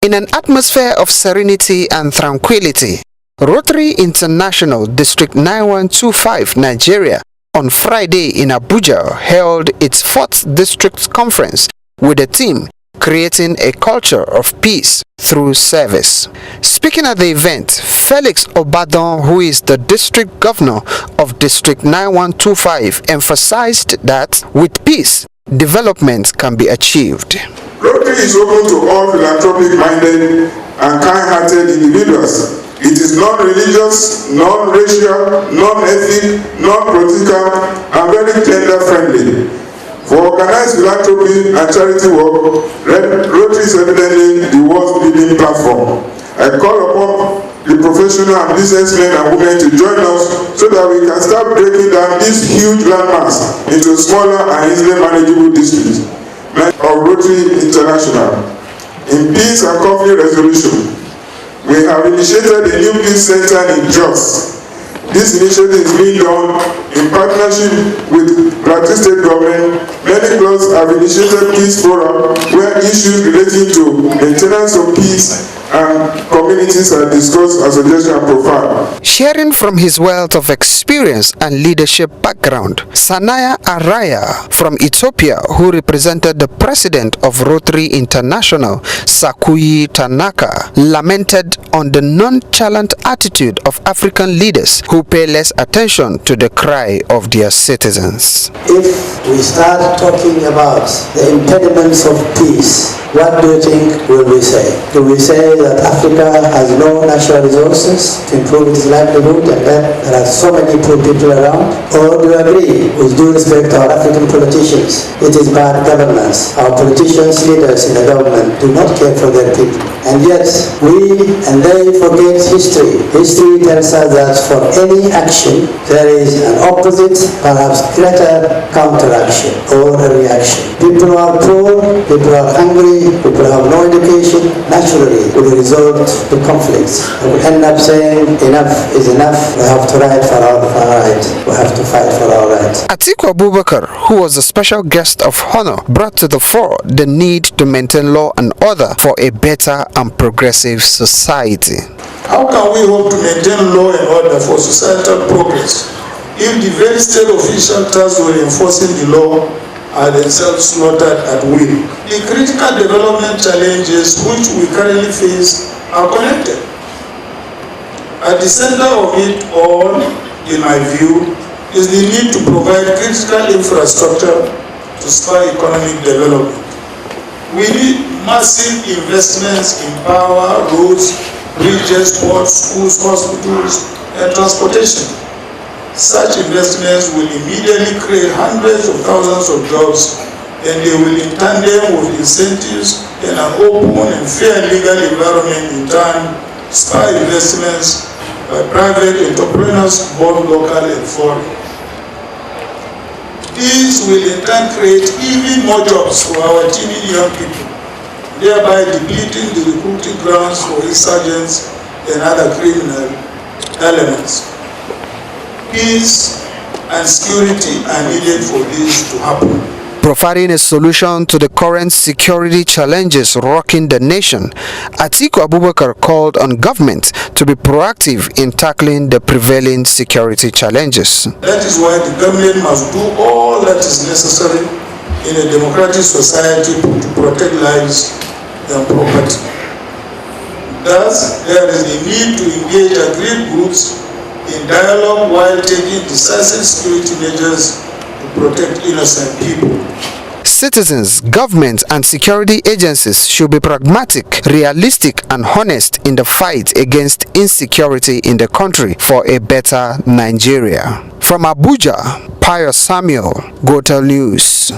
In an atmosphere of serenity and tranquility, Rotary International District 9125 Nigeria on Friday in Abuja held its 4th district conference with the theme Creating a Culture of Peace Through Service. Speaking at the event, Felix Obadan, who is the district governor of District 9125, emphasized that with peace, development can be achieved. Rotary is open to all philanthropic-minded and kind-hearted individuals. It is non-religious, non-racial, non-ethnic, non-political, and very gender-friendly. For organized philanthropy and charity work, Rotary is evidently the world's leading platform. I call upon the professional and businessmen and women to join us so that we can start breaking down this huge landmass into smaller and easily manageable districts of Rotary International. In peace and conflict resolution, we have initiated a new peace center in Jos. This initiative is being done in partnership with Plateau State Government. Many clubs have initiated peace forum where issues relating to maintenance of peace and communities are discussed as suggestion and profile. Sharing from his wealth of experience and leadership background, Sanaya Araya from Ethiopia, who represented the president of Rotary International, Sakuyi Tanaka, lamented on the nonchalant attitude of African leaders who pay less attention to the cry of their citizens. If we start talking about the impediments of peace, what do you think will we say? Do we say that Africa has no natural resources to improve its livelihood and that there are so many poor people around? Or do you agree, with due respect to our African politicians, it is bad governance? Our politicians, leaders in the government do not care for their people. And yet, we and they forget history. History tells us that for any action, there is an opposite, perhaps greater counteraction or a reaction. People who are poor, people who are hungry, people who have no education, naturally will result to conflicts. And we end up saying enough is enough. We have to fight for our rights. We have to fight for our rights. Atiku Abubakar, who was a special guest of honor, brought to the fore the need to maintain law and order for a better and progressive society. How can we hope to maintain law and order for societal progress if the very state officials tasked with enforcing the law are themselves slaughtered at will? The critical development challenges which we currently face are connected. At the center of it all, in my view, is the need to provide critical infrastructure to spur economic development. We need massive investments in power, roads, bridges, ports, schools, hospitals, and transportation. Such investments will immediately create hundreds of thousands of jobs, and they will, in tandem with incentives and an open and fair legal environment, in turn spur investments by private entrepreneurs, both local and foreign. These will in turn create even more jobs for our teeming young people, thereby depleting the recruiting grounds for insurgents and other criminal elements. Peace and security are needed for this to happen. Providing a solution to the current security challenges rocking the nation, Atiku Abubakar called on government to be proactive in tackling the prevailing security challenges. That is why the government must do all that is necessary in a democratic society to protect lives and property. Thus, there is a need to engage aggrieved groups in dialogue while taking decisive security measures to protect innocent people. Citizens, government, and security agencies should be pragmatic, realistic, and honest in the fight against insecurity in the country for a better Nigeria. From Abuja, Pius Samuel, Go Tell News.